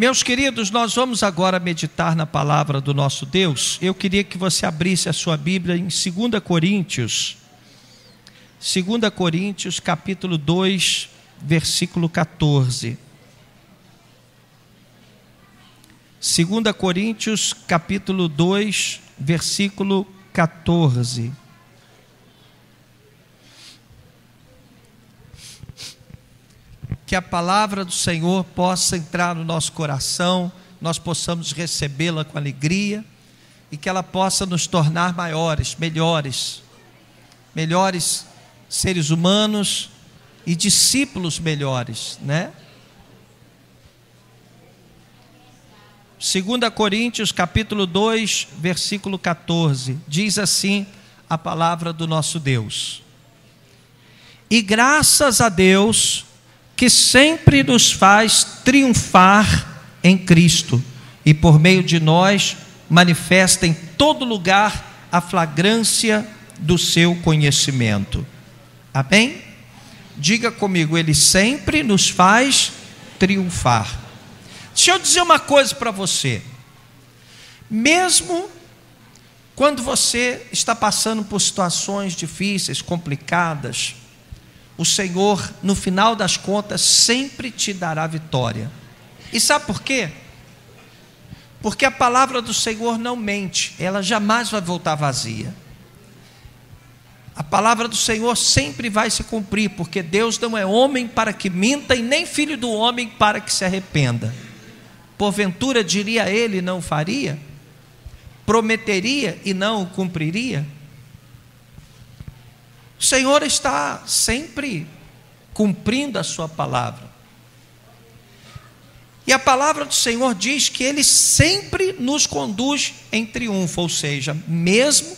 Meus queridos, nós vamos agora meditar na palavra do nosso Deus. Eu queria que você abrisse a sua Bíblia em 2 Coríntios. 2 Coríntios, capítulo 2, versículo 14. 2 Coríntios, capítulo 2, versículo 14. Que a palavra do Senhor possa entrar no nosso coração, nós possamos recebê-la com alegria e que ela possa nos tornar maiores, melhores seres humanos e discípulos melhores, né? 2 Coríntios capítulo 2, versículo 14, diz assim a palavra do nosso Deus: e graças a Deus que sempre nos faz triunfar em Cristo, e por meio de nós manifesta em todo lugar a flagrância do seu conhecimento. Amém? Diga comigo, Ele sempre nos faz triunfar. Deixa eu dizer uma coisa para você. Mesmo quando você está passando por situações difíceis, complicadas, o Senhor, no final das contas, sempre te dará vitória. E sabe por quê? Porque a palavra do Senhor não mente, ela jamais vai voltar vazia. A palavra do Senhor sempre vai se cumprir, porque Deus não é homem para que minta, e nem filho do homem para que se arrependa. Porventura diria ele, não faria? Prometeria e não o cumpriria? O Senhor está sempre cumprindo a sua palavra. E a palavra do Senhor diz que Ele sempre nos conduz em triunfo, ou seja, mesmo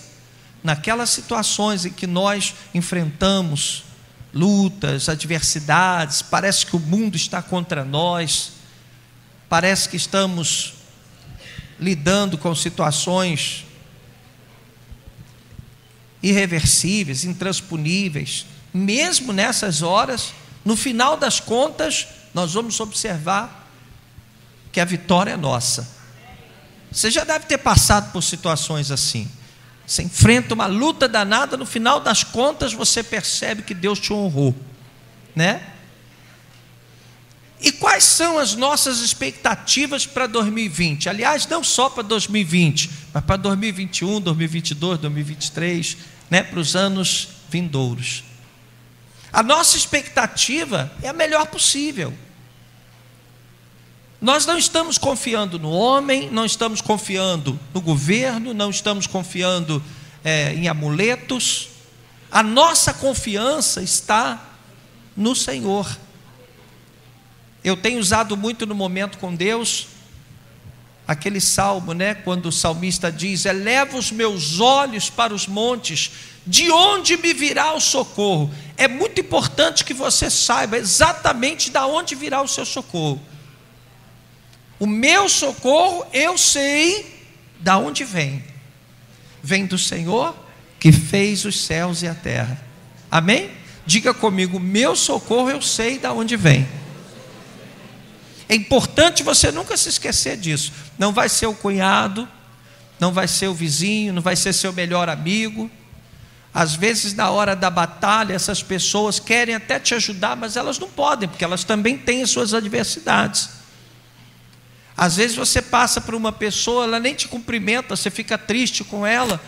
naquelas situações em que nós enfrentamos lutas, adversidades, parece que o mundo está contra nós, parece que estamos lidando com situações irreversíveis, intransponíveis. Mesmo nessas horas, no final das contas, nós vamos observar que a vitória é nossa. Você já deve ter passado por situações assim. Você enfrenta uma luta danada, no final das contas você percebe que Deus te honrou, né? E quais são as nossas expectativas para 2020? Aliás, não só para 2020, mas para 2021, 2022, 2023, né? Para os anos vindouros. A nossa expectativa é a melhor possível. Nós não estamos confiando no homem, não estamos confiando no governo, não estamos confiando em amuletos. A nossa confiança está no Senhor. Eu tenho usado muito no momento com Deus aquele salmo, né? Quando o salmista diz: eleva os meus olhos para os montes, de onde me virá o socorro? É muito importante que você saiba exatamente de onde virá o seu socorro. O meu socorro, eu sei de onde vem. Vem do Senhor que fez os céus e a terra. Amém? Diga comigo, meu socorro eu sei de onde vem. É importante você nunca se esquecer disso. Não vai ser o cunhado, não vai ser o vizinho, não vai ser seu melhor amigo. Às vezes na hora da batalha essas pessoas querem até te ajudar, mas elas não podem, porque elas também têm as suas adversidades. Às vezes você passa por uma pessoa, ela nem te cumprimenta, você fica triste com ela,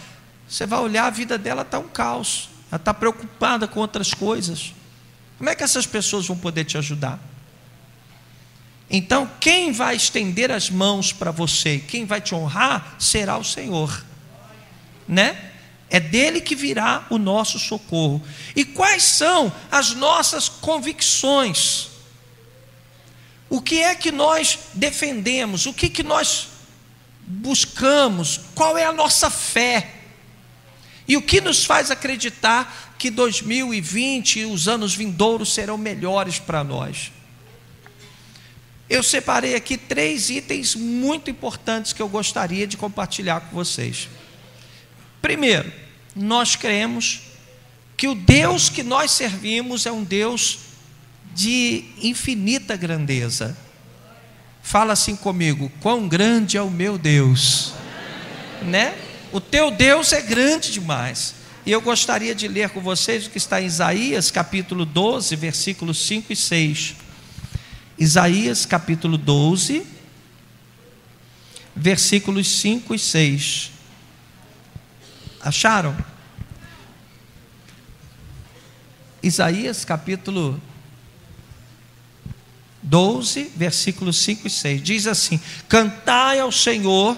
você vai olhar, a vida dela está um caos, ela está preocupada com outras coisas. Como é que essas pessoas vão poder te ajudar? Então, quem vai estender as mãos para você, quem vai te honrar, será o Senhor, né? É dele que virá o nosso socorro. E quais são as nossas convicções? O que é que nós defendemos? O que nós buscamos? Qual é a nossa fé? E o que nos faz acreditar que 2020 e os anos vindouros serão melhores para nós? Eu separei aqui 3 itens muito importantes que eu gostaria de compartilhar com vocês. Primeiro, nós cremos que o Deus que nós servimos é um Deus de infinita grandeza. Fala assim comigo: quão grande é o meu Deus, né? O teu Deus é grande demais. E eu gostaria de ler com vocês o que está em Isaías capítulo 12, versículos 5 e 6. Isaías capítulo 12, versículos 5 e 6. Acharam? Isaías capítulo 12, versículos 5 e 6. Diz assim: cantai ao Senhor,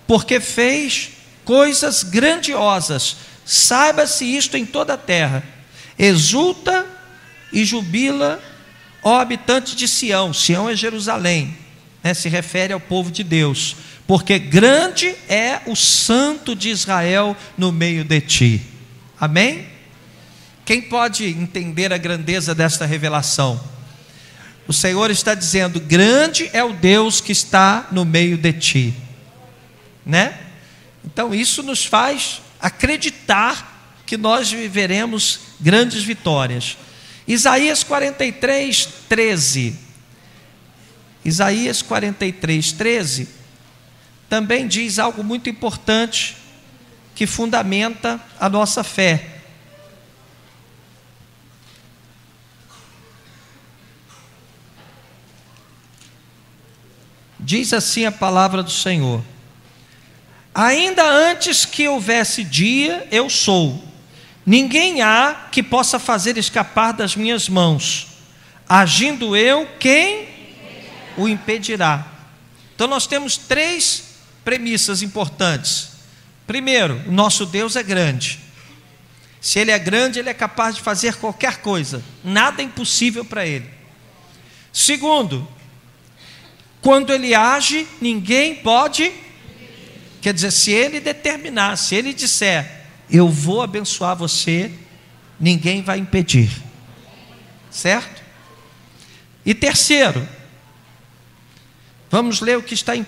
porque fez coisas grandiosas. Saiba-se isto em toda a terra. Exulta e jubila, ó habitante de Sião. Sião é Jerusalém, né? Se refere ao povo de Deus. Porque grande é o santo de Israel no meio de ti. Amém? Quem pode entender a grandeza desta revelação? O Senhor está dizendo: grande é o Deus que está no meio de ti, né? Então isso nos faz acreditar que nós viveremos grandes vitórias. Isaías 43, 13. Isaías 43, 13 também diz algo muito importante que fundamenta a nossa fé. Diz assim a palavra do Senhor: ainda antes que houvesse dia, eu sou. Ninguém há que possa fazer escapar das minhas mãos. Agindo eu, quem o impedirá? Então nós temos três premissas importantes. Primeiro, o nosso Deus é grande. Se Ele é grande, Ele é capaz de fazer qualquer coisa. Nada é impossível para Ele. Segundo, quando Ele age, ninguém pode. Quer dizer, se Ele determinar, se Ele disser: eu vou abençoar você, ninguém vai impedir. Certo? E terceiro, vamos ler o que está em 1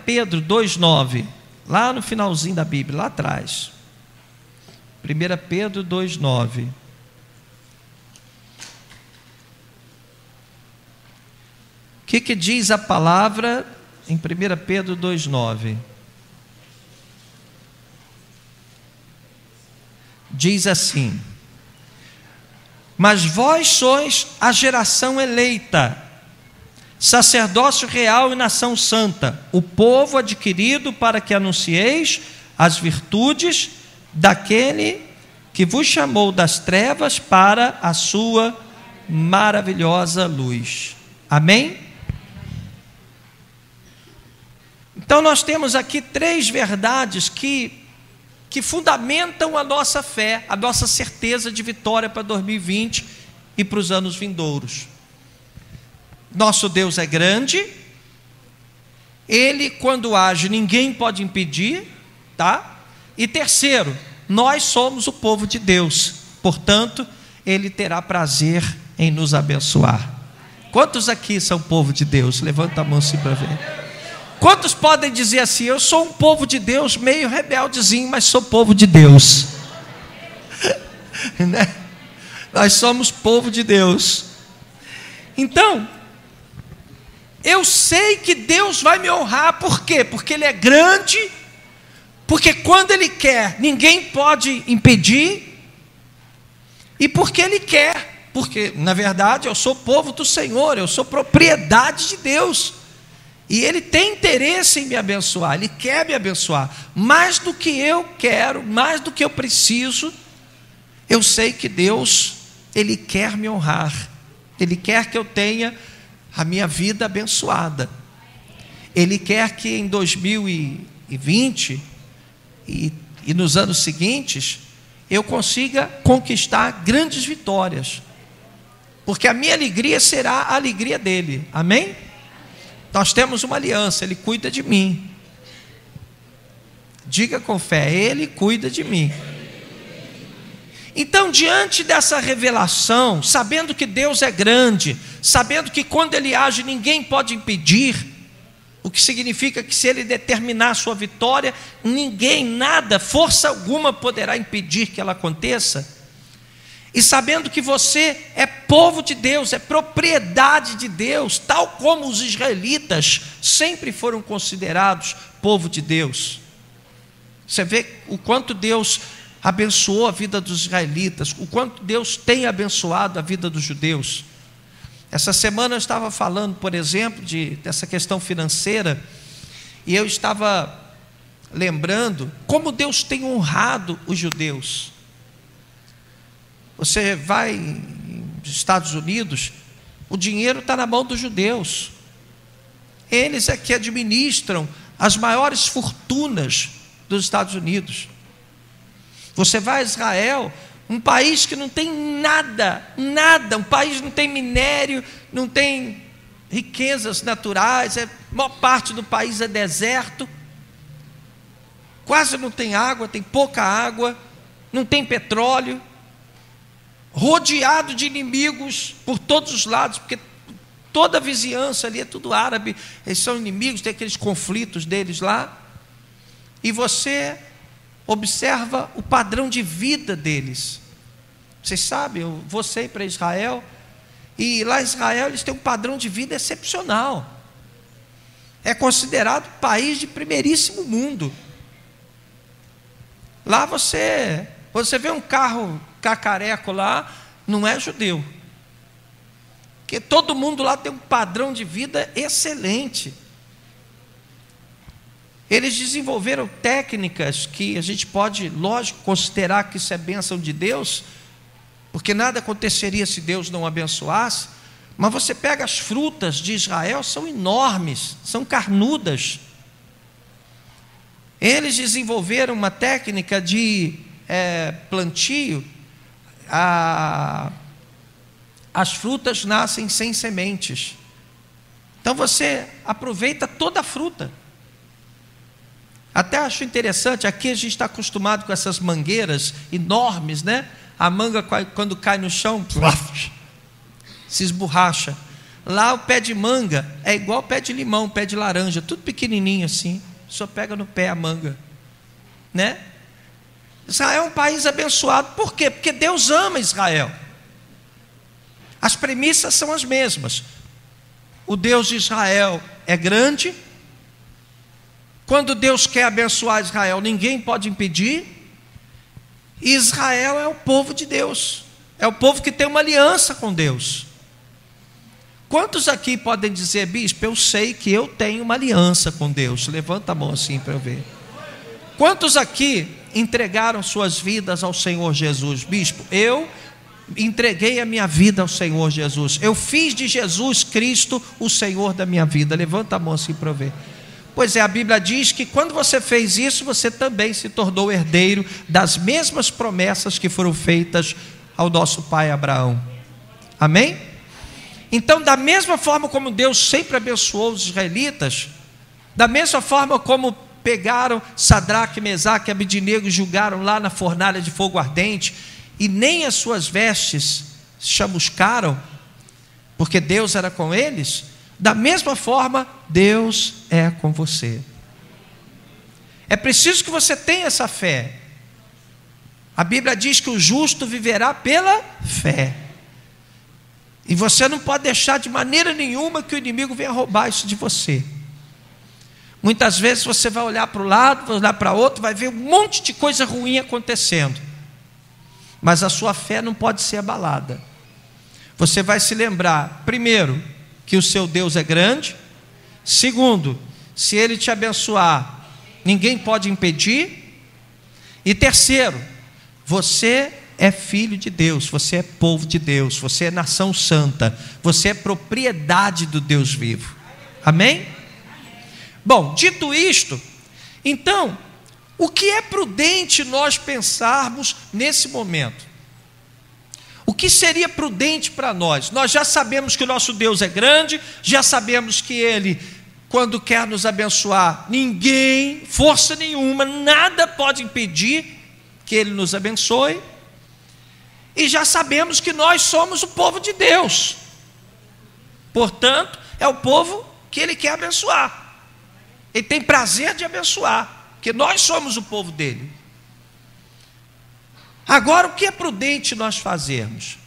Pedro 2,9, lá no finalzinho da Bíblia, lá atrás. 1 Pedro 2,9. O que diz a palavra em 1 Pedro 2,9? Diz assim: mas vós sois a geração eleita, sacerdócio real e nação santa, o povo adquirido para que anuncieis as virtudes daquele que vos chamou das trevas para a sua maravilhosa luz. Amém? Então nós temos aqui três verdades que fundamentam a nossa fé, a nossa certeza de vitória para 2020 e para os anos vindouros. Nosso Deus é grande. Ele, quando age, ninguém pode impedir, tá? E terceiro, nós somos o povo de Deus, portanto, Ele terá prazer em nos abençoar. Quantos aqui são povo de Deus? Levanta a mão assim para ver. Quantos podem dizer assim: eu sou um povo de Deus, meio rebeldezinho, mas sou povo de Deus? Né? Nós somos povo de Deus. Então, eu sei que Deus vai me honrar. Por quê? Porque Ele é grande, porque quando Ele quer, ninguém pode impedir, e porque Ele quer, porque na verdade eu sou povo do Senhor, eu sou propriedade de Deus. E Ele tem interesse em me abençoar, Ele quer me abençoar, mais do que eu quero, mais do que eu preciso. Eu sei que Deus, Ele quer me honrar, Ele quer que eu tenha a minha vida abençoada. Ele quer que em 2020 e nos anos seguintes, eu consiga conquistar grandes vitórias, porque a minha alegria será a alegria dEle. Amém? Nós temos uma aliança, Ele cuida de mim. Diga com fé: Ele cuida de mim. Então, diante dessa revelação, sabendo que Deus é grande, sabendo que quando Ele age ninguém pode impedir, o que significa que se Ele determinar a sua vitória, ninguém, nada, força alguma poderá impedir que ela aconteça. e sabendo que você é povo de Deus, é propriedade de Deus, tal como os israelitas sempre foram considerados povo de Deus. Você vê o quanto Deus abençoou a vida dos israelitas, o quanto Deus tem abençoado a vida dos judeus. Essa semana eu estava falando, por exemplo, dessa questão financeira, e eu estava lembrando como Deus tem honrado os judeus. Você vai nos Estados Unidos, o dinheiro está na mão dos judeus. Eles é que administram as maiores fortunas dos Estados Unidos. Você vai a Israel, um país que não tem nada, um país que não tem minério, não tem riquezas naturais, a maior parte do país é deserto, quase não tem água, tem pouca água, não tem petróleo, rodeado de inimigos por todos os lados, porque toda a vizinhança ali é tudo árabe, eles são inimigos, tem aqueles conflitos deles lá, e você observa o padrão de vida deles. Vocês sabem, eu vou sempre para Israel, e lá em Israel eles têm um padrão de vida excepcional, é considerado país de primeiríssimo mundo. Lá você vê um carro cacareco lá, não é judeu, porque todo mundo lá tem um padrão de vida excelente. Eles desenvolveram técnicas que a gente pode, lógico, considerar que isso é bênção de Deus, porque nada aconteceria se Deus não abençoasse. Mas você pega as frutas de Israel, são enormes, são carnudas. Eles desenvolveram uma técnica de plantio, as frutas nascem sem sementes, então você aproveita toda a fruta. Até acho interessante, aqui a gente está acostumado com essas mangueiras enormes, né? A manga quando cai no chão, se esborracha. Lá o pé de manga é igual o pé de limão, pé de laranja, tudo pequenininho assim, só pega no pé a manga, né? Israel é um país abençoado, por quê? Porque Deus ama Israel. As premissas são as mesmas. O Deus de Israel é grande. Quando Deus quer abençoar Israel, ninguém pode impedir. E Israel é o povo de Deus, é o povo que tem uma aliança com Deus. Quantos aqui podem dizer: bispo, eu sei que eu tenho uma aliança com Deus? Levanta a mão assim para eu ver. Quantos aqui entregaram suas vidas ao Senhor Jesus? Bispo, eu entreguei a minha vida ao Senhor Jesus, eu fiz de Jesus Cristo o Senhor da minha vida. Levanta a mão assim para eu ver. Pois é, a Bíblia diz que quando você fez isso, você também se tornou herdeiro das mesmas promessas que foram feitas ao nosso pai Abraão. Amém? Então, da mesma forma como Deus sempre abençoou os israelitas, da mesma forma como pegaram Sadraque, Mesaque e Abidnego e julgaram lá na fornalha de fogo ardente, e nem as suas vestes chamuscaram, porque Deus era com eles, da mesma forma, Deus é com você. É preciso que você tenha essa fé. A Bíblia diz que o justo viverá pela fé. E você não pode deixar de maneira nenhuma que o inimigo venha roubar isso de você. Muitas vezes você vai olhar para o lado, vai olhar para outro, vai ver um monte de coisa ruim acontecendo. Mas a sua fé não pode ser abalada. Você vai se lembrar, primeiro, que o seu Deus é grande. Segundo, se Ele te abençoar, ninguém pode impedir. E terceiro, você é filho de Deus, você é povo de Deus, você é nação santa, você é propriedade do Deus vivo. Amém? Bom, dito isto, então, o que é prudente nós pensarmos nesse momento? O que seria prudente para nós? Nós já sabemos que o nosso Deus é grande, já sabemos que Ele, quando quer nos abençoar, ninguém, força nenhuma, nada pode impedir que Ele nos abençoe. E já sabemos que nós somos o povo de Deus, portanto, é o povo que Ele quer abençoar. Ele tem prazer de abençoar, porque nós somos o povo dele. Agora, o que é prudente nós fazermos?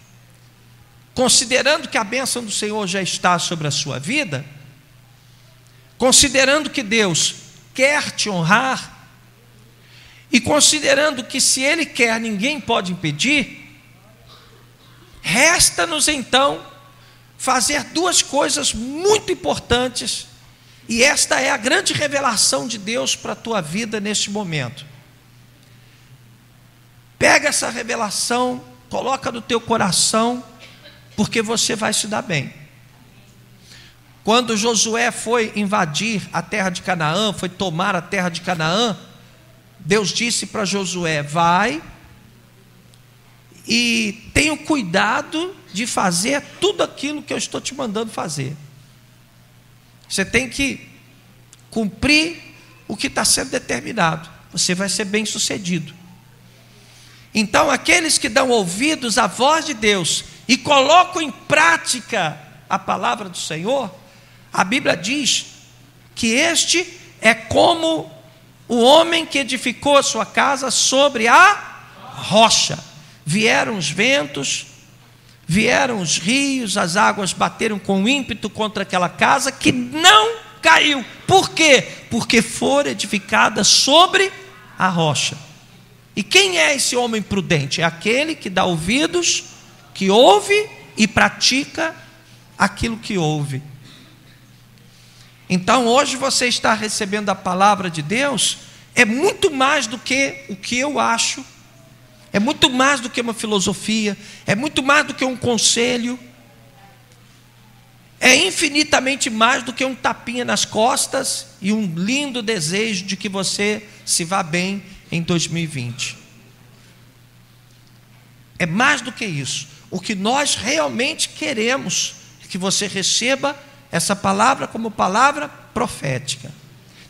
Considerando que a bênção do Senhor já está sobre a sua vida, considerando que Deus quer te honrar, e considerando que se Ele quer, ninguém pode impedir, resta-nos então fazer duas coisas muito importantes, e esta é a grande revelação de Deus para a tua vida neste momento. Pega essa revelação, coloca no teu coração, porque você vai se dar bem. Quando Josué foi invadir a terra de Canaã, foi tomar a terra de Canaã, Deus disse para Josué: vai e tenha cuidado de fazer tudo aquilo que eu estou te mandando fazer. Você tem que cumprir o que está sendo determinado, você vai ser bem sucedido. Então, aqueles que dão ouvidos à voz de Deus e colocam em prática a palavra do Senhor, a Bíblia diz que este é como o homem que edificou a sua casa sobre a rocha. Vieram os ventos, vieram os rios, as águas bateram com ímpeto contra aquela casa que não caiu. Por quê? Porque foi edificada sobre a rocha. E quem é esse homem prudente? É aquele que dá ouvidos, que ouve e pratica aquilo que ouve. Então hoje você está recebendo a palavra de Deus, é muito mais do que o que eu acho, é muito mais do que uma filosofia, é muito mais do que um conselho, é infinitamente mais do que um tapinha nas costas e um lindo desejo de que você se vá bem em 2020. É mais do que isso. O que nós realmente queremos é que você receba essa palavra como palavra profética.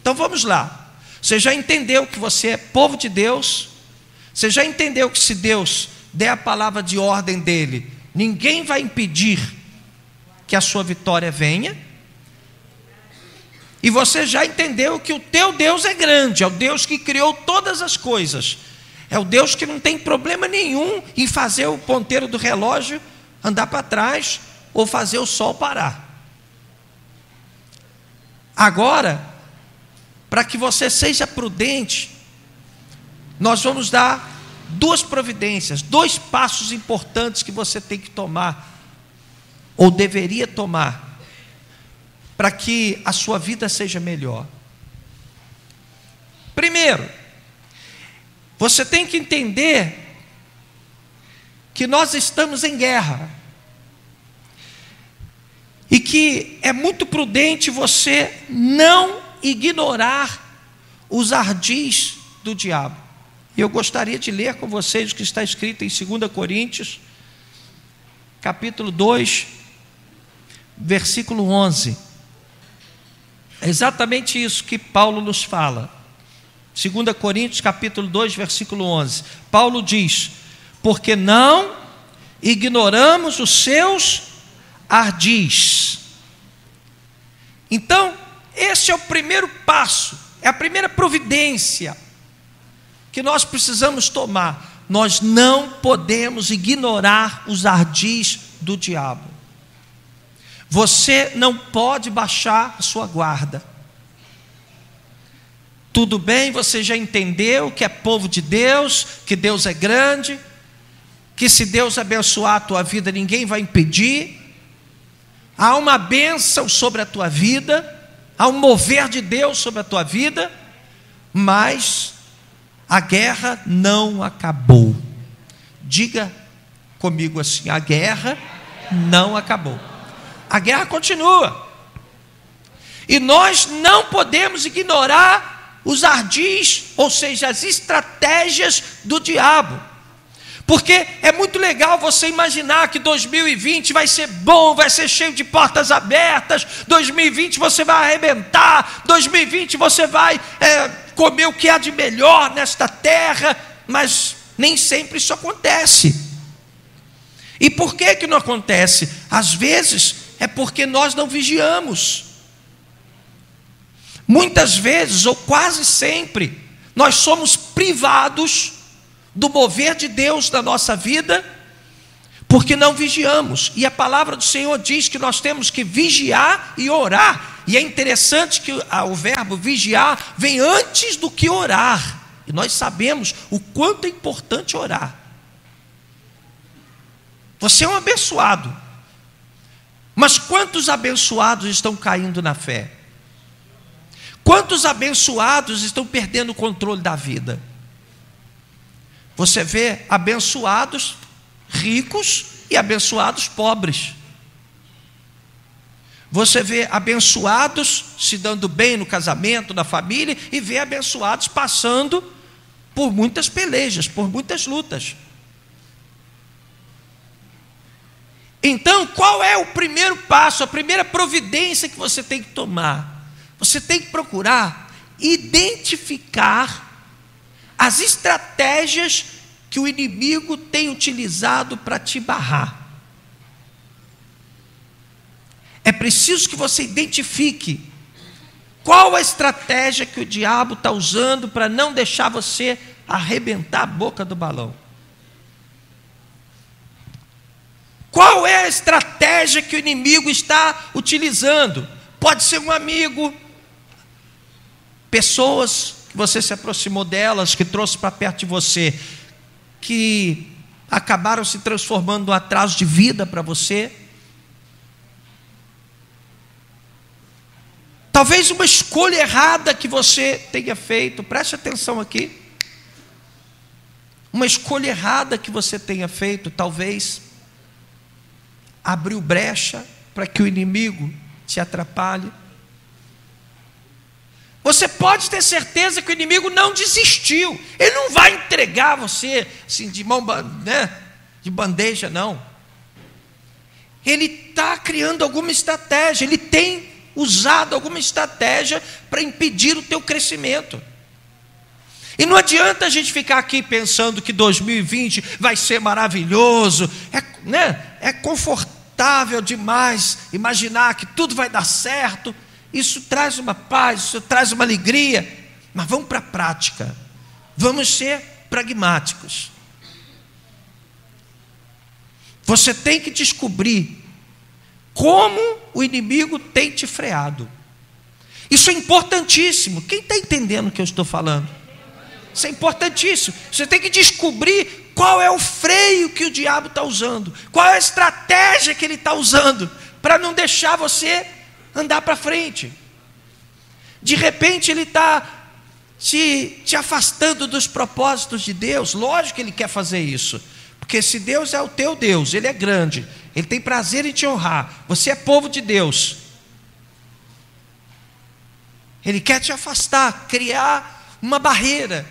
Então vamos lá. Você já entendeu que você é povo de Deus? Você já entendeu que se Deus der a palavra de ordem dele, ninguém vai impedir que a sua vitória venha? E você já entendeu que o teu Deus é grande, é o Deus que criou todas as coisas, é o Deus que não tem problema nenhum em fazer o ponteiro do relógio andar para trás ou fazer o sol parar. Agora, para que você seja prudente, nós vamos dar duas providências, dois passos importantes que você tem que tomar, ou deveria tomar, para que a sua vida seja melhor. Primeiro, você tem que entender que nós estamos em guerra, e que é muito prudente você não ignorar os ardis do diabo. E eu gostaria de ler com vocês o que está escrito em 2 Coríntios, capítulo 2, versículo 11. É exatamente isso que Paulo nos fala. 2 Coríntios, capítulo 2, versículo 11. Paulo diz: porque não ignoramos os seus ardis. Então, esse é o primeiro passo, é a primeira providência que nós precisamos tomar. Nós não podemos ignorar os ardis do diabo. Você não pode baixar a sua guarda. Tudo bem, você já entendeu que é povo de Deus, que Deus é grande, que se Deus abençoar a tua vida, ninguém vai impedir. Há uma bênção sobre a tua vida, há um mover de Deus sobre a tua vida, mas a guerra não acabou. Diga comigo assim: a guerra não acabou. A guerra continua. E nós não podemos ignorar os ardis, ou seja, as estratégias do diabo. Porque é muito legal você imaginar que 2020 vai ser bom, vai ser cheio de portas abertas, 2020 você vai arrebentar, 2020 você vai comer o que há de melhor nesta terra, mas nem sempre isso acontece. E por que não acontece? Às vezes é porque nós não vigiamos. Muitas vezes, ou quase sempre, nós somos privados do mover de Deus na nossa vida, porque não vigiamos. E a palavra do Senhor diz que nós temos que vigiar e orar. E é interessante que o verbo vigiar vem antes do que orar. E nós sabemos o quanto é importante orar. Você é um abençoado. Mas quantos abençoados estão caindo na fé? Quantos abençoados estão perdendo o controle da vida? Você vê abençoados ricos e abençoados pobres. Você vê abençoados se dando bem no casamento, na família, e vê abençoados passando por muitas pelejas, por muitas lutas. Então, qual é o primeiro passo, a primeira providência que você tem que tomar? Você tem que procurar identificar as estratégias que o inimigo tem utilizado para te barrar. É preciso que você identifique qual a estratégia que o diabo está usando para não deixar você arrebentar a boca do balão. Qual é a estratégia que o inimigo está utilizando? Pode ser um amigo, pessoas que você se aproximou delas, que trouxe para perto de você, que acabaram se transformando num atraso de vida para você. Talvez uma escolha errada que você tenha feito, preste atenção aqui. Uma escolha errada que você tenha feito, talvez abriu brecha para que o inimigo te atrapalhe. Você pode ter certeza que o inimigo não desistiu. Ele não vai entregar você assim, de mão, né, de bandeja, não. Ele está criando alguma estratégia. Ele tem usado alguma estratégia para impedir o teu crescimento. E não adianta a gente ficar aqui pensando que 2020 vai ser maravilhoso. É confortável demais imaginar que tudo vai dar certo. Isso traz uma paz, isso traz uma alegria, mas vamos para a prática, vamos ser pragmáticos. Você tem que descobrir como o inimigo tem te freado. Isso é importantíssimo. Quem está entendendo o que eu estou falando? Isso é importantíssimo. Você tem que descobrir qual é o freio que o diabo está usando, qual é a estratégia que ele está usando, para não deixar você andar para frente. De repente ele está te afastando dos propósitos de Deus. Lógico que ele quer fazer isso, porque se Deus é o teu Deus, Ele é grande, Ele tem prazer em te honrar, você é povo de Deus, Ele quer te afastar, criar uma barreira.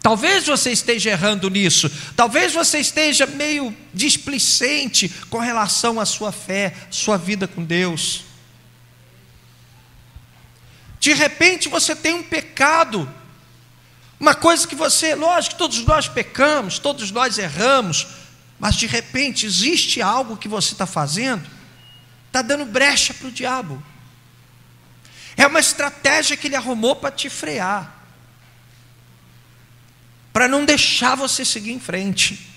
Talvez você esteja errando nisso, talvez você esteja meio displicente com relação à sua fé, sua vida com Deus. De repente você tem um pecado, uma coisa que você, lógico, todos nós pecamos, todos nós erramos, mas de repente existe algo que você está fazendo, está dando brecha para o diabo. É uma estratégia que ele arrumou para te frear, para não deixar você seguir em frente.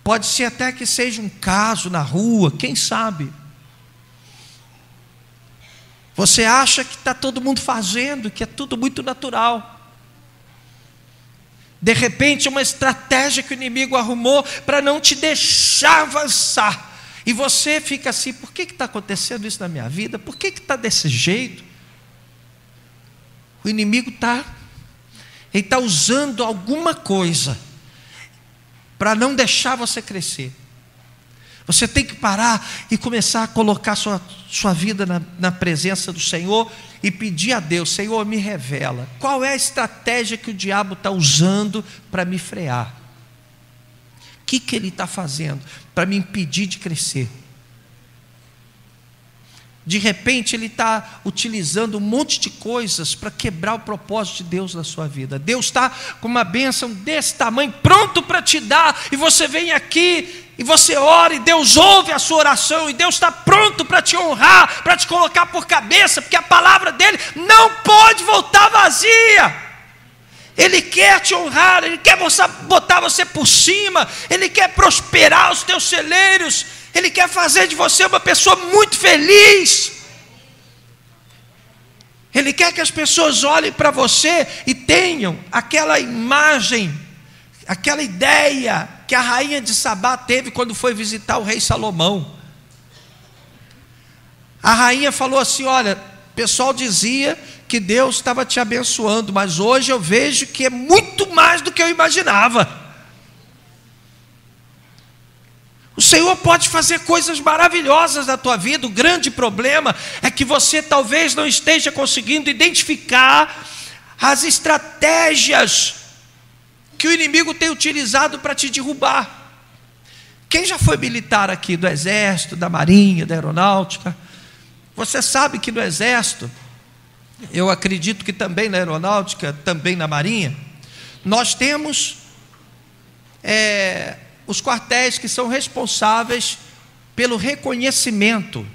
Pode ser até que seja um caso na rua, quem sabe? Você acha que está todo mundo fazendo, que é tudo muito natural. De repente, uma estratégia que o inimigo arrumou para não te deixar avançar. E você fica assim, por que está acontecendo isso na minha vida? Por que está desse jeito? O inimigo ele está usando alguma coisa para não deixar você crescer. Você tem que parar e começar a colocar sua vida na presença do Senhor e pedir a Deus: Senhor, me revela qual é a estratégia que o diabo está usando para me frear. O que ele está fazendo para me impedir de crescer? De repente ele está utilizando um monte de coisas para quebrar o propósito de Deus na sua vida. Deus está com uma bênção desse tamanho, pronto para te dar, e você vem aqui e você ora, e Deus ouve a sua oração, e Deus está pronto para te honrar, para te colocar por cabeça, porque a palavra dele não pode voltar vazia. Ele quer te honrar, Ele quer botar você por cima, Ele quer prosperar os teus celeiros, Ele quer fazer de você uma pessoa muito feliz. Ele quer que as pessoas olhem para você e tenham aquela imagem, aquela ideia que a rainha de Sabá teve quando foi visitar o rei Salomão. A rainha falou assim: olha, o pessoal dizia que Deus estava te abençoando, mas hoje eu vejo que é muito mais do que eu imaginava. O Senhor pode fazer coisas maravilhosas na tua vida. O grande problema é que você talvez não esteja conseguindo identificar as estratégias que o inimigo tem utilizado para te derrubar. Quem já foi militar aqui do Exército, da Marinha, da Aeronáutica, você sabe que no Exército, eu acredito que também na Aeronáutica, também na Marinha, nós temos os quartéis que são responsáveis pelo reconhecimento.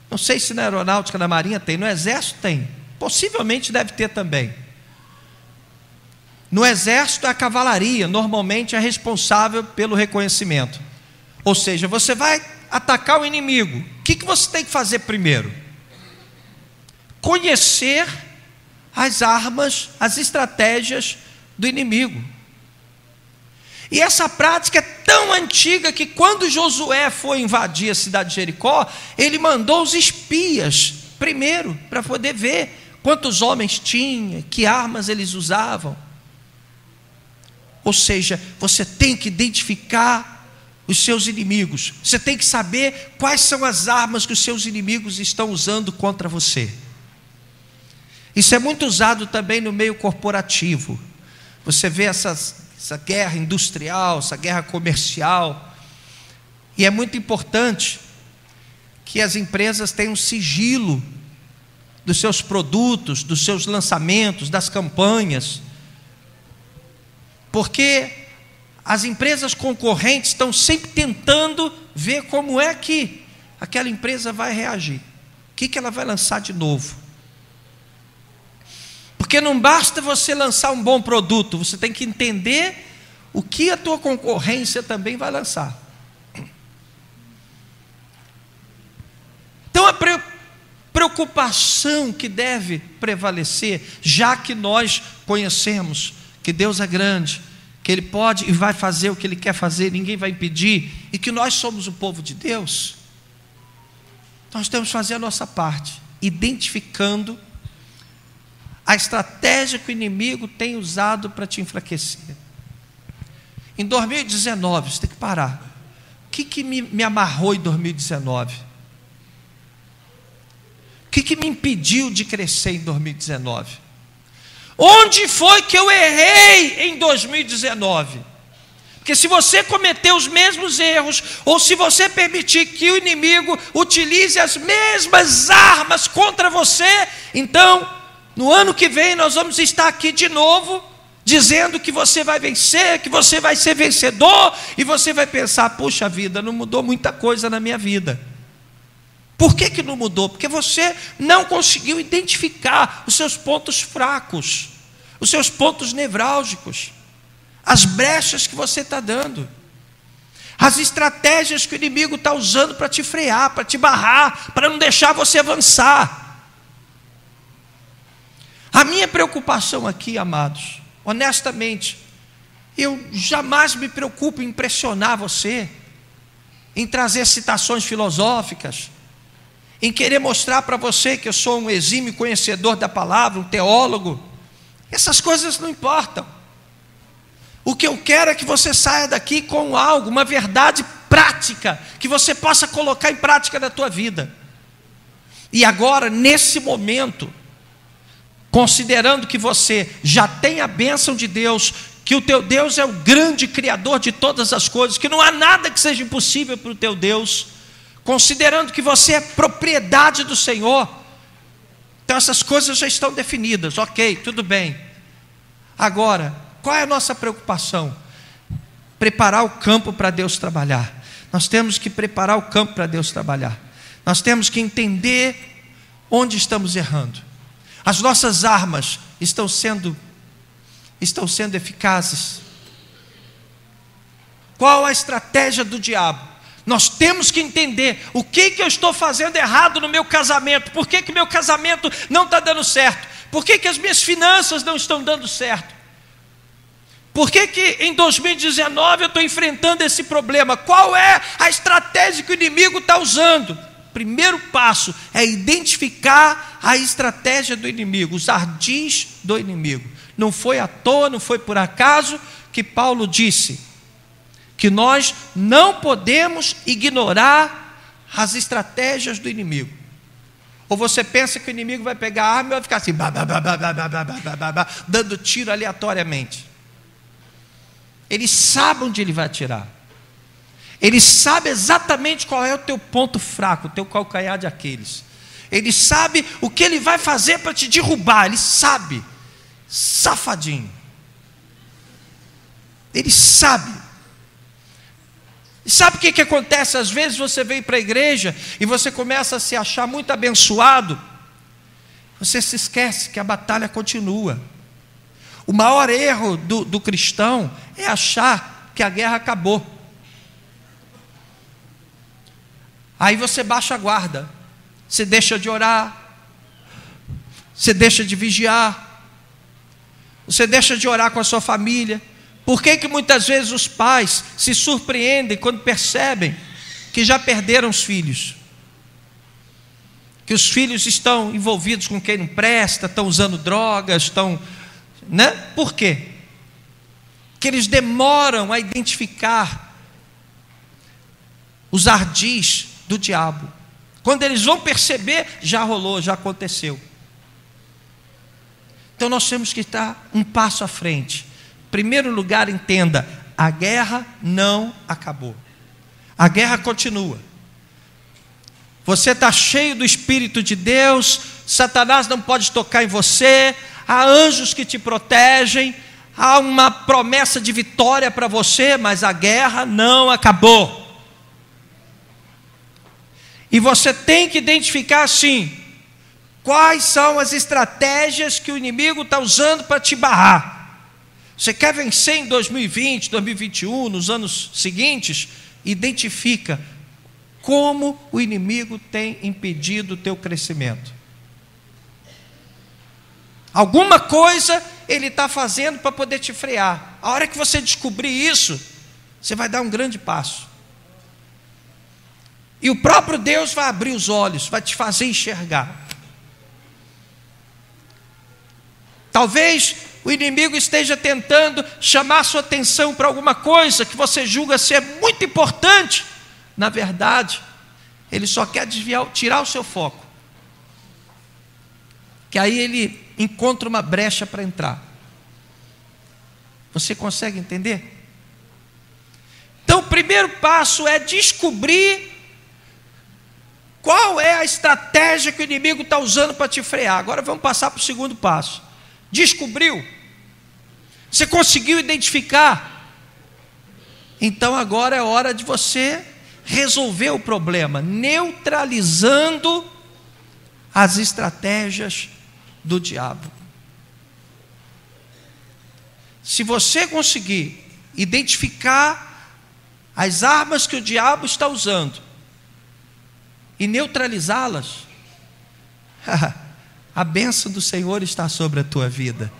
Não sei se na Aeronáutica, na Marinha tem, no Exército tem, possivelmente deve ter também. No Exército, a cavalaria normalmente é responsável pelo reconhecimento. Ou seja, você vai atacar o inimigo. O que você tem que fazer primeiro? Conhecer as armas, as estratégias do inimigo. E essa prática é tão antiga que quando Josué foi invadir a cidade de Jericó, ele mandou os espias primeiro para poder ver quantos homens tinha, que armas eles usavam. Ou seja, você tem que identificar os seus inimigos. Você tem que saber quais são as armas que os seus inimigos estão usando contra você. Isso é muito usado também no meio corporativo. Você vê essa guerra industrial, essa guerra comercial. E é muito importante que as empresas tenham sigilo dos seus produtos, dos seus lançamentos, das campanhas. Porque as empresas concorrentes estão sempre tentando ver como é que aquela empresa vai reagir. O que ela vai lançar de novo. Porque não basta você lançar um bom produto, você tem que entender o que a tua concorrência também vai lançar. Então a preocupação que deve prevalecer, já que nós conhecemos que Deus é grande, que Ele pode e vai fazer o que Ele quer fazer, ninguém vai impedir, e que nós somos o povo de Deus, nós temos que fazer a nossa parte, identificando a estratégia que o inimigo tem usado para te enfraquecer. Em 2019, você tem que parar. O que me amarrou em 2019? O que me impediu de crescer em 2019? Onde foi que eu errei em 2019? Porque se você cometer os mesmos erros, ou se você permitir que o inimigo utilize as mesmas armas contra você, então, no ano que vem nós vamos estar aqui de novo, dizendo que você vai vencer, que você vai ser vencedor, e você vai pensar: puxa vida, não mudou muita coisa na minha vida. Por que não mudou? Porque você não conseguiu identificar os seus pontos fracos, os seus pontos nevrálgicos, as brechas que você está dando, as estratégias que o inimigo está usando para te frear, para te barrar, para não deixar você avançar. A minha preocupação aqui, amados, honestamente, eu jamais me preocupo em impressionar você, em trazer citações filosóficas, em querer mostrar para você que eu sou um exímio conhecedor da palavra, um teólogo. Essas coisas não importam. O que eu quero é que você saia daqui com algo, uma verdade prática, que você possa colocar em prática na tua vida. E agora, nesse momento, considerando que você já tem a bênção de Deus, que o teu Deus é o grande Criador de todas as coisas, que não há nada que seja impossível para o teu Deus, considerando que você é propriedade do Senhor, então essas coisas já estão definidas, ok, tudo bem. Agora, qual é a nossa preocupação? Preparar o campo para Deus trabalhar. Nós temos que preparar o campo para Deus trabalhar. Nós temos que entender onde estamos errando. As nossas armas estão sendo estão sendo eficazes? Qual a estratégia do diabo? Nós temos que entender o que eu estou fazendo errado no meu casamento. Por que meu casamento não está dando certo? Por que as minhas finanças não estão dando certo? Por que em 2019 eu estou enfrentando esse problema? Qual é a estratégia que o inimigo está usando? Primeiro passo é identificar a estratégia do inimigo, os ardis do inimigo. Não foi à toa, não foi por acaso que Paulo disse que nós não podemos ignorar as estratégias do inimigo. Ou você pensa que o inimigo vai pegar a arma e vai ficar assim, dando tiro aleatoriamente. Ele sabe onde ele vai atirar. Ele sabe exatamente qual é o teu ponto fraco, o teu calcanhar de Aquiles. Ele sabe o que ele vai fazer para te derrubar. Ele sabe. Safadinho. Ele sabe. E sabe o que acontece? Às vezes você vem para a igreja e você começa a se achar muito abençoado. Você se esquece que a batalha continua. O maior erro do cristão é achar que a guerra acabou. Aí você baixa a guarda, você deixa de orar, você deixa de vigiar, você deixa de orar com a sua família. Por que muitas vezes os pais se surpreendem quando percebem que já perderam os filhos? Que os filhos estão envolvidos com quem não presta, estão usando drogas, estão... né? Por quê? Que eles demoram a identificar os ardis do diabo. Quando eles vão perceber, já rolou, já aconteceu. Então nós temos que estar um passo à frente. Em primeiro lugar, entenda, a guerra não acabou. A guerra continua. Você está cheio do Espírito de Deus, Satanás não pode tocar em você, há anjos que te protegem, há uma promessa de vitória para você, mas a guerra não acabou. E você tem que identificar assim, quais são as estratégias que o inimigo está usando para te barrar. Você quer vencer em 2020, 2021, nos anos seguintes? Identifica como o inimigo tem impedido o teu crescimento. Alguma coisa ele está fazendo para poder te frear. A hora que você descobrir isso, você vai dar um grande passo. E o próprio Deus vai abrir os olhos, vai te fazer enxergar. Talvez o inimigo esteja tentando chamar a sua atenção para alguma coisa que você julga ser muito importante. Na verdade, ele só quer desviar, tirar o seu foco. Que aí ele encontra uma brecha para entrar. Você consegue entender? Então o primeiro passo é descobrir qual é a estratégia que o inimigo está usando para te frear. Agora vamos passar para o segundo passo. Descobriu? Você conseguiu identificar? Então agora é hora de você resolver o problema, neutralizando as estratégias do diabo. Se você conseguir identificar as armas que o diabo está usando e neutralizá-las, a bênção do Senhor está sobre a tua vida.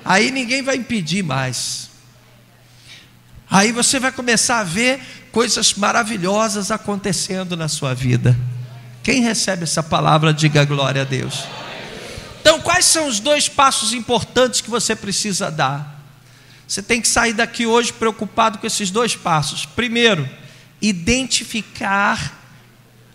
Aí ninguém vai impedir mais. Aí você vai começar a ver coisas maravilhosas acontecendo na sua vida. Quem recebe essa palavra, diga glória a Deus. Então, quais são os dois passos importantes que você precisa dar? Você tem que sair daqui hoje preocupado com esses dois passos. Primeiro, identificar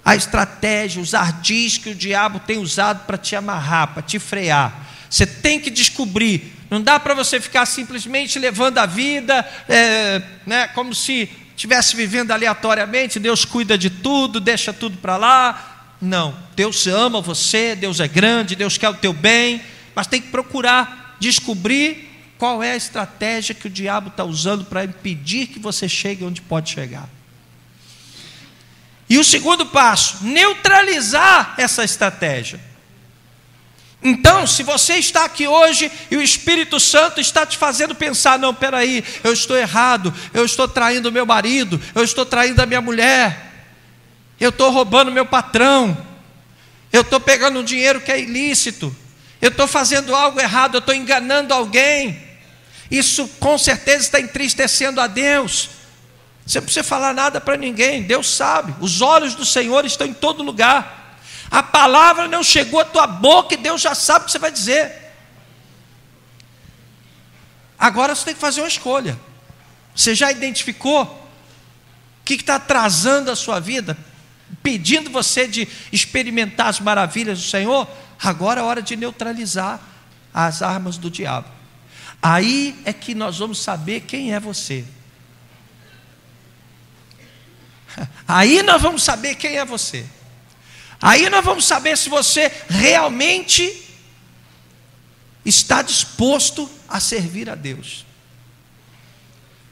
a estratégia, os ardis que o diabo tem usado para te amarrar, para te frear. Você tem que descobrir. Não dá para você ficar simplesmente levando a vida, como se estivesse vivendo aleatoriamente. Deus cuida de tudo, deixa tudo para lá. Não, Deus ama você, Deus é grande, Deus quer o teu bem, mas tem que procurar descobrir qual é a estratégia que o diabo está usando para impedir que você chegue onde pode chegar. E o segundo passo, neutralizar essa estratégia. Então, se você está aqui hoje e o Espírito Santo está te fazendo pensar, não, peraí, eu estou errado, eu estou traindo meu marido, eu estou traindo a minha mulher, eu estou roubando meu patrão, eu estou pegando um dinheiro que é ilícito, eu estou fazendo algo errado, eu estou enganando alguém, isso com certeza está entristecendo a Deus. Você não precisa falar nada para ninguém, Deus sabe, os olhos do Senhor estão em todo lugar. A palavra não chegou à tua boca e Deus já sabe o que você vai dizer. Agora você tem que fazer uma escolha. Você já identificou o que está atrasando a sua vida, impedindo você de experimentar as maravilhas do Senhor? Agora é hora de neutralizar as armas do diabo. Aí é que nós vamos saber quem é você. Aí nós vamos saber quem é você. Aí nós vamos saber se você realmente está disposto a servir a Deus.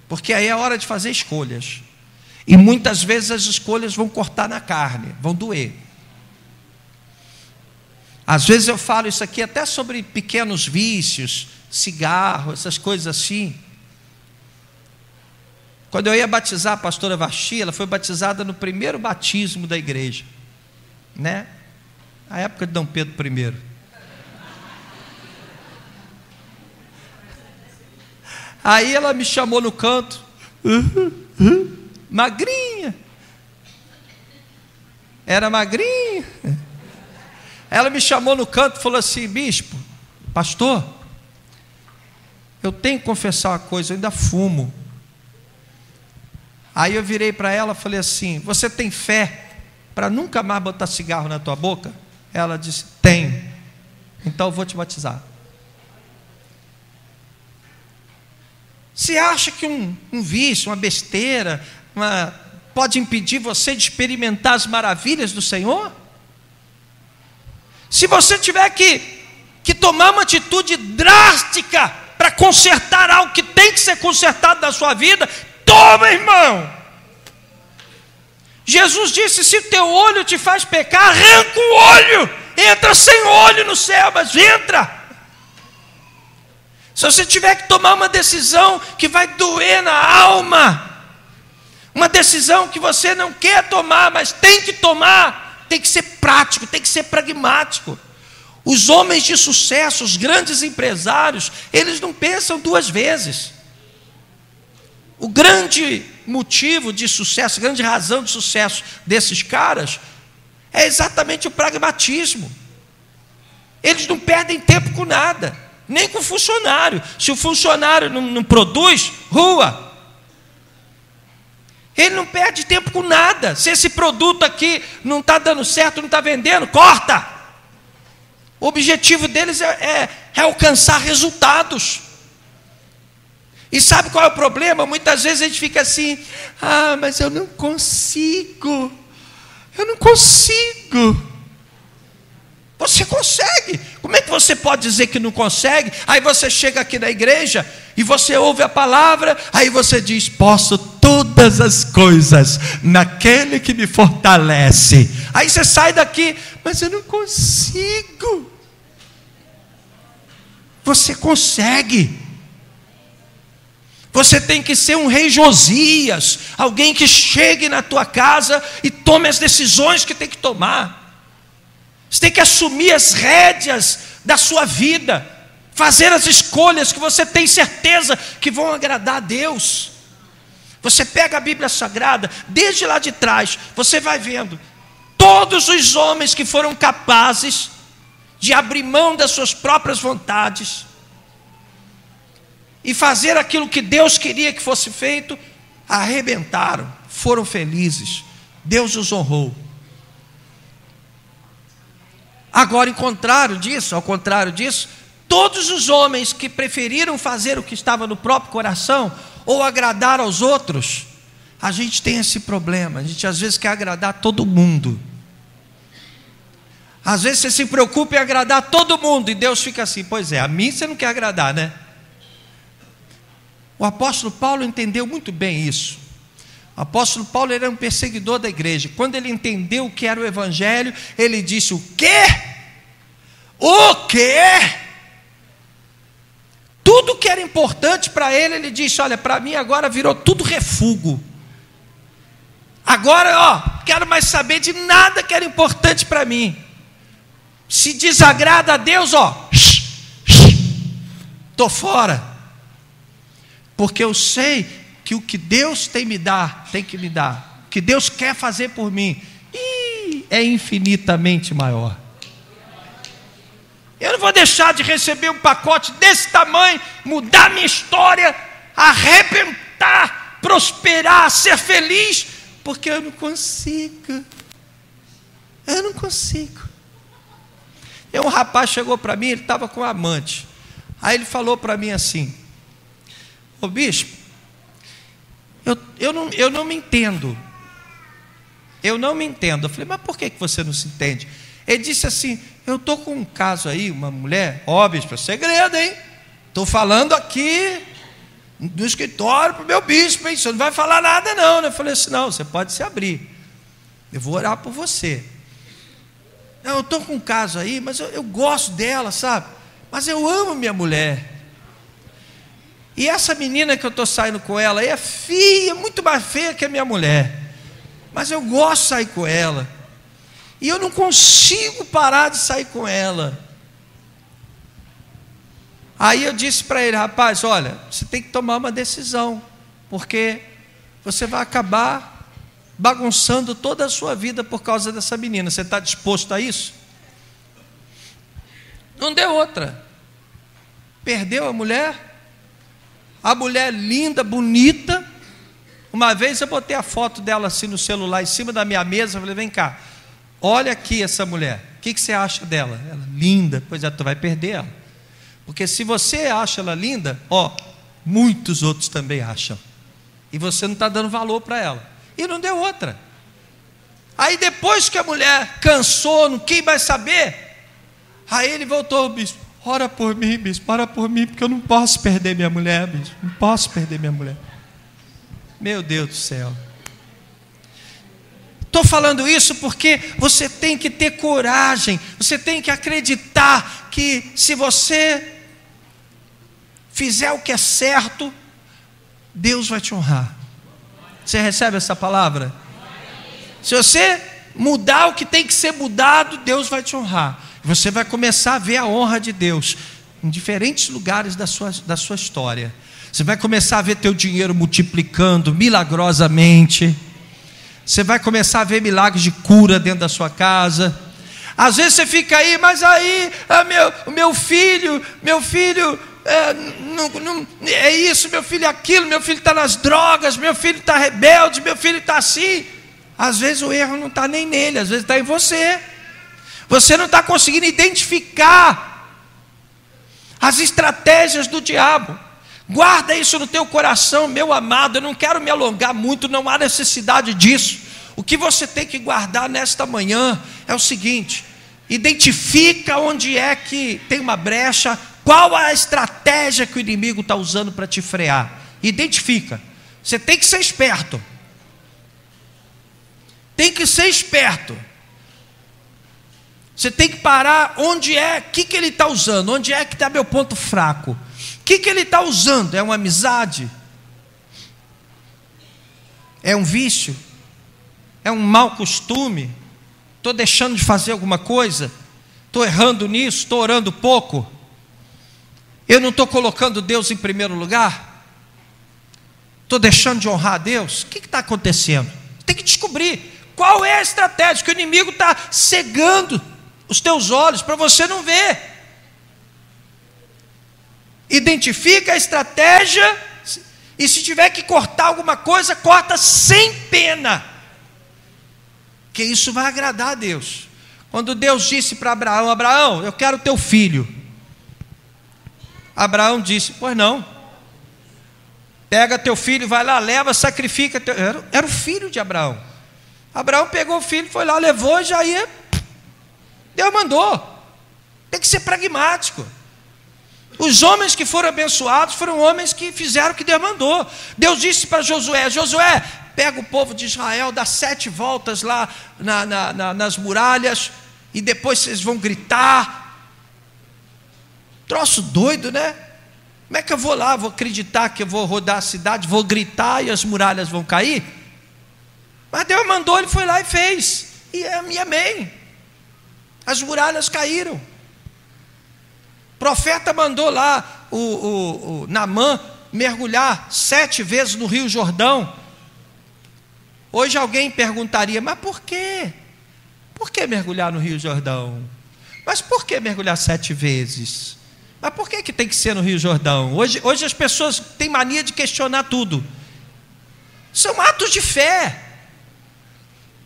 Porque aí é hora de fazer escolhas. E muitas vezes as escolhas vão cortar na carne, vão doer. Às vezes eu falo isso aqui até sobre pequenos vícios, cigarro, essas coisas assim. Quando eu ia batizar a pastora Vasti, ela foi batizada no primeiro batismo da igreja, né? A época de Dom Pedro I. Aí ela me chamou no canto, magrinha, era magrinha. Ela me chamou no canto e falou assim: bispo, pastor, eu tenho que confessar uma coisa, eu ainda fumo. Aí eu virei para ela e falei assim: você tem fé para nunca mais botar cigarro na tua boca? Ela disse: tenho. Então eu vou te batizar. Você acha que um vício, uma besteira, pode impedir você de experimentar as maravilhas do Senhor? Se você tiver que tomar uma atitude drástica para consertar algo que tem que ser consertado na sua vida, toma, irmão. Jesus disse: se teu olho te faz pecar, arranca o olho. Entra sem olho no céu, mas entra. Se você tiver que tomar uma decisão que vai doer na alma, uma decisão que você não quer tomar, mas tem que tomar, tem que ser prático, tem que ser pragmático. Os homens de sucesso, os grandes empresários, eles não pensam duas vezes. O grande motivo de sucesso, a grande razão de sucesso desses caras é exatamente o pragmatismo. Eles não perdem tempo com nada, nem com o funcionário. Se o funcionário não produz, rua. Ele não perde tempo com nada. Se esse produto aqui não está dando certo, não está vendendo, corta. O objetivo deles é alcançar resultados. E sabe qual é o problema? Muitas vezes a gente fica assim: ah, mas eu não consigo. Eu não consigo. Você consegue. Como é que você pode dizer que não consegue? Aí você chega aqui na igreja e você ouve a palavra, aí você diz: posso todas as coisas naquele que me fortalece. Aí você sai daqui: mas eu não consigo. Você consegue. Você tem que ser um rei Josias, alguém que chegue na tua casa e tome as decisões que tem que tomar. Você tem que assumir as rédeas da sua vida, fazer as escolhas que você tem certeza que vão agradar a Deus. Você pega a Bíblia Sagrada, desde lá de trás, você vai vendo todos os homens que foram capazes de abrir mão das suas próprias vontades e fazer aquilo que Deus queria que fosse feito, arrebentaram, foram felizes, Deus os honrou. Agora, ao contrário disso, todos os homens que preferiram fazer o que estava no próprio coração, ou agradar aos outros, a gente tem esse problema, a gente às vezes quer agradar todo mundo. Às vezes você se preocupa em agradar todo mundo, e Deus fica assim: pois é, a mim você não quer agradar, né? O apóstolo Paulo entendeu muito bem isso. O apóstolo Paulo era um perseguidor da igreja. Quando ele entendeu o que era o evangelho, ele disse: o quê? O quê? Tudo que era importante para ele, ele disse: olha, para mim agora virou tudo refúgio. Agora, quero mais saber de nada que era importante para mim. Se desagrada a Deus, estou fora. Porque eu sei que o que Deus tem que me dar. O que Deus quer fazer por mim é infinitamente maior. Eu não vou deixar de receber um pacote desse tamanho, mudar minha história, arrebentar, prosperar, ser feliz, porque eu não consigo. Eu não consigo. E um rapaz chegou para mim, ele estava com um amante. Aí ele falou para mim assim: ô bispo, eu não me entendo. Eu não me entendo. Eu falei: mas por que você não se entende? Ele disse assim: eu estou com um caso aí, uma mulher, bispo, é segredo, hein? Estou falando aqui no escritório para o meu bispo, hein? Você não vai falar nada não. Eu falei assim: não, você pode se abrir. Eu vou orar por você. Não, eu estou com um caso aí, mas eu gosto dela, sabe? Mas eu amo minha mulher. E essa menina que eu estou saindo com ela aí é feia, muito mais feia que a minha mulher. Mas eu gosto de sair com ela. E eu não consigo parar de sair com ela. Aí eu disse para ele: rapaz, olha, você tem que tomar uma decisão, porque você vai acabar bagunçando toda a sua vida por causa dessa menina. Você está disposto a isso? Não deu outra. Perdeu a mulher linda, bonita. Uma vez eu botei a foto dela assim no celular em cima da minha mesa. Eu falei: vem cá, olha aqui essa mulher, o que você acha dela? Ela linda. Pois é, tu vai perder ela, porque se você acha ela linda, muitos outros também acham, e você não está dando valor para ela. E não deu outra. Aí depois que a mulher cansou, não quis mais saber, aí ele voltou: bispo, ora por mim, bispo, ora por mim, porque eu não posso perder minha mulher, bispo, não posso perder minha mulher. Meu Deus do céu. Estou falando isso porque você tem que ter coragem, você tem que acreditar que se você fizer o que é certo, Deus vai te honrar. Você recebe essa palavra? Se você mudar o que tem que ser mudado, Deus vai te honrar. Você vai começar a ver a honra de Deus em diferentes lugares da sua história. Você vai começar a ver teu dinheiro multiplicando milagrosamente. Você vai começar a ver milagres de cura dentro da sua casa. Às vezes você fica aí: mas aí meu filho é isso, meu filho é aquilo, meu filho está nas drogas, meu filho está rebelde, meu filho está assim. Às vezes o erro não está nem nele, às vezes está em você. Você não está conseguindo identificar as estratégias do diabo. Guarda isso no teu coração, meu amado. Eu não quero me alongar muito, não há necessidade disso. O que você tem que guardar nesta manhã é o seguinte: identifica onde é que tem uma brecha, qual a estratégia que o inimigo está usando para te frear. Identifica. Você tem que ser esperto. Tem que ser esperto. Você tem que parar onde é, o que ele está usando, onde é que está meu ponto fraco. O que ele está usando? É uma amizade? É um vício? É um mau costume? Estou deixando de fazer alguma coisa? Estou errando nisso? Estou orando pouco? Eu não estou colocando Deus em primeiro lugar? Estou deixando de honrar a Deus? O que está acontecendo? Tem que descobrir qual é a estratégia, que o inimigo está cegando os teus olhos para você não ver. Identifica a estratégia, e se tiver que cortar alguma coisa, corta sem pena, que isso vai agradar a Deus. Quando Deus disse para Abraão: Abraão, eu quero teu filho. Abraão disse: pois não, pega teu filho, vai lá, leva, sacrifica teu... Era o filho de Abraão. Abraão pegou o filho, foi lá, levou, e já ia. Deus mandou. Tem que ser pragmático. Os homens que foram abençoados foram homens que fizeram o que Deus mandou. Deus disse para Josué: Josué, pega o povo de Israel, dá 7 voltas lá nas muralhas, e depois vocês vão gritar, Troço doido, né? Como é que eu vou lá, vou acreditar que eu vou rodar a cidade, vou gritar e as muralhas vão cair? Mas Deus mandou, ele foi lá e fez, e amém. As muralhas caíram. O profeta mandou lá o Naamã mergulhar 7 vezes no Rio Jordão. Hoje alguém perguntaria, mas por quê? Por que mergulhar no Rio Jordão? Mas por que mergulhar 7 vezes? Mas por que tem que ser no Rio Jordão? Hoje as pessoas têm mania de questionar tudo. São atos de fé.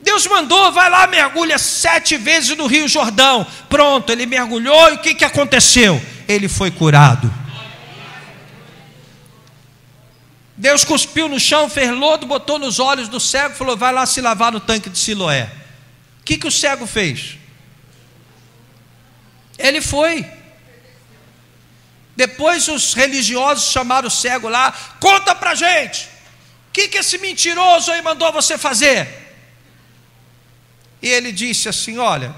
Deus mandou, vai lá, mergulha 7 vezes no Rio Jordão. Pronto, ele mergulhou e o que aconteceu? Ele foi curado. Deus cuspiu no chão, fez lodo, botou nos olhos do cego, falou, vai lá se lavar no tanque de Siloé. O que o cego fez? Ele foi. Depois os religiosos chamaram o cego lá, conta pra gente, o que esse mentiroso aí mandou você fazer? E ele disse assim, olha,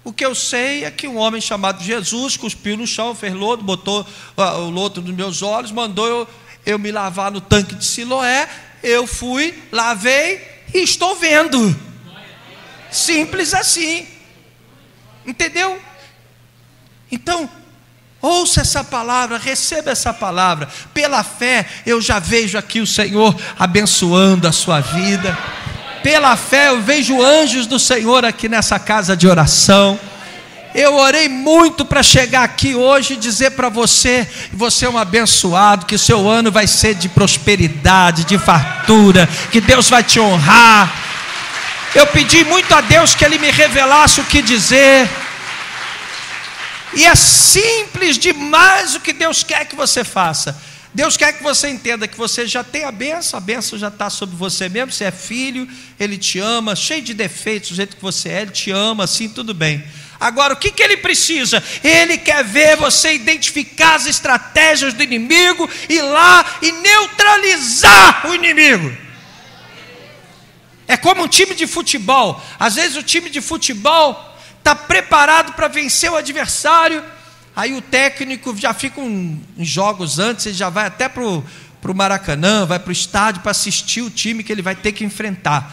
o que eu sei é que um homem chamado Jesus cuspiu no chão, fez lodo, botou o lodo nos meus olhos, mandou eu me lavar no tanque de Siloé, eu fui, lavei e estou vendo. Simples assim. Entendeu? Então, ouça essa palavra, receba essa palavra. Pela fé, eu já vejo aqui o Senhor abençoando a sua vida. Pela fé, eu vejo anjos do Senhor aqui nessa casa de oração. Eu orei muito para chegar aqui hoje e dizer para você, você é um abençoado, que o seu ano vai ser de prosperidade, de fartura, que Deus vai te honrar. Eu pedi muito a Deus que Ele me revelasse o que dizer. E é simples demais o que Deus quer que você faça. Deus quer que você entenda que você já tem a bênção já está sobre você mesmo, você é filho, Ele te ama, cheio de defeitos, do jeito que você é, Ele te ama, assim, tudo bem. Agora, o que Ele precisa? Ele quer ver você identificar as estratégias do inimigo, ir lá e neutralizar o inimigo. É como um time de futebol. Às vezes o time de futebol está preparado para vencer o adversário, aí o técnico já fica em jogos antes, ele já vai até para o Maracanã, vai para o estádio para assistir o time que ele vai ter que enfrentar.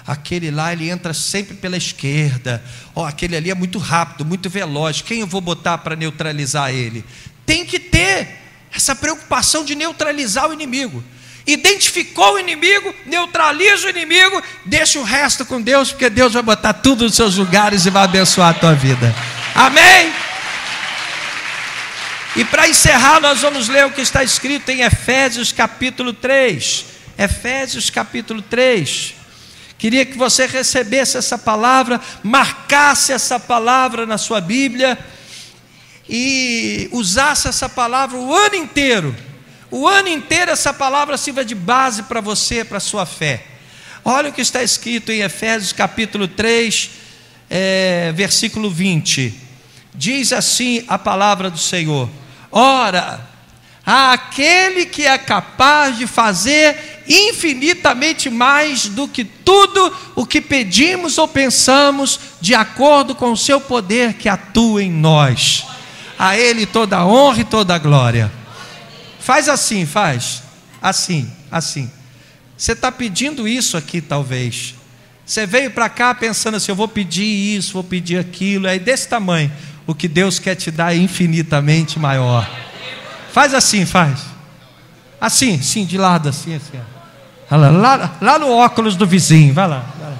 Aquele lá ele entra sempre pela esquerda, aquele ali é muito rápido, muito veloz, quem eu vou botar para neutralizar ele? Tem que ter essa preocupação de neutralizar o inimigo. Identificou o inimigo, neutraliza o inimigo, deixa o resto com Deus, porque Deus vai botar tudo nos seus lugares e vai abençoar a tua vida. Amém? E para encerrar, nós vamos ler o que está escrito em Efésios capítulo 3. Efésios capítulo 3. Queria que você recebesse essa palavra, marcasse essa palavra na sua Bíblia e usasse essa palavra o ano inteiro. O ano inteiro essa palavra sirva de base para você, para a sua fé. Olha o que está escrito em Efésios capítulo 3, versículo 20. Diz assim a palavra do Senhor: ora, aquele que é capaz de fazer infinitamente mais do que tudo o que pedimos ou pensamos, de acordo com o seu poder que atua em nós. A Ele toda a honra e toda a glória. Faz assim, faz. Assim, assim. Você está pedindo isso aqui talvez. Você veio para cá pensando assim, eu vou pedir isso, vou pedir aquilo. É desse tamanho. O que Deus quer te dar é infinitamente maior. Faz assim, faz. Assim, sim, de lado, assim, assim. Lá no óculos do vizinho, vai lá. Vai lá.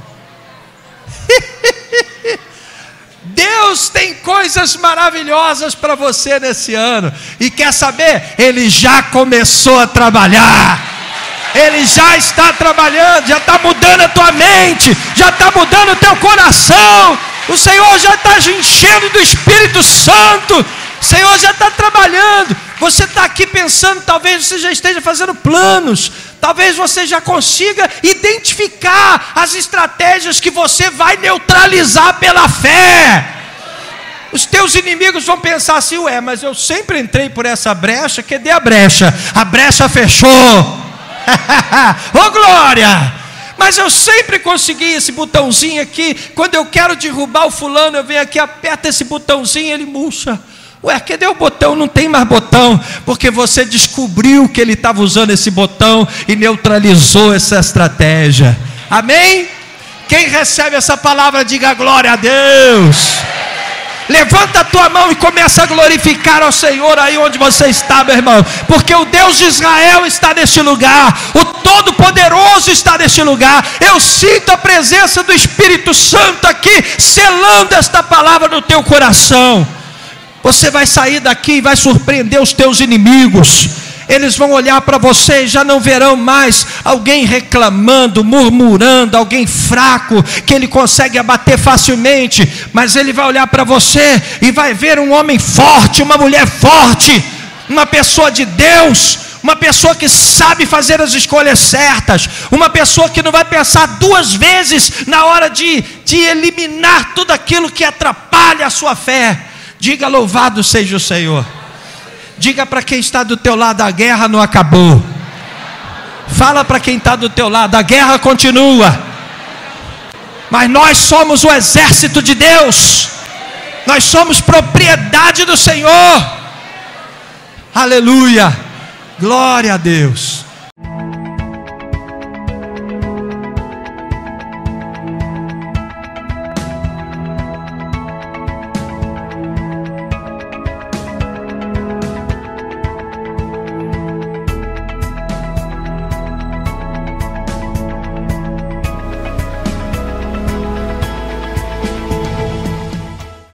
Deus tem coisas maravilhosas para você nesse ano. E quer saber? Ele já começou a trabalhar. Ele já está trabalhando, já está mudando a tua mente, já está mudando o teu coração. O Senhor já está enchendo do Espírito Santo. O Senhor já está trabalhando. Você está aqui pensando, talvez você já esteja fazendo planos, talvez você já consiga identificar as estratégias que você vai neutralizar pela fé. Os teus inimigos vão pensar assim, mas eu sempre entrei por essa brecha, cadê a brecha? A brecha fechou. Oh glória! Mas eu sempre consegui esse botãozinho aqui. Quando eu quero derrubar o fulano, eu venho aqui, aperto esse botãozinho, ele murcha. Ué, cadê o botão? Não tem mais botão, porque você descobriu que ele estava usando esse botão e neutralizou essa estratégia. Amém? Quem recebe essa palavra, diga glória a Deus. Levanta a tua mão e começa a glorificar ao Senhor aí onde você está, meu irmão, porque o Deus de Israel está neste lugar, o Todo-Poderoso está neste lugar. Eu sinto a presença do Espírito Santo aqui, selando esta palavra no teu coração. Você vai sair daqui e vai surpreender os teus inimigos. Eles vão olhar para você e já não verão mais alguém reclamando, murmurando, alguém fraco, que ele consegue abater facilmente, mas ele vai olhar para você e vai ver um homem forte, uma mulher forte, uma pessoa de Deus, uma pessoa que sabe fazer as escolhas certas, uma pessoa que não vai pensar duas vezes na hora de eliminar tudo aquilo que atrapalha a sua fé. Diga: louvado seja o Senhor. Diga para quem está do teu lado: a guerra não acabou. Fala para quem está do teu lado: a guerra continua, mas nós somos o exército de Deus, nós somos propriedade do Senhor. Aleluia, glória a Deus.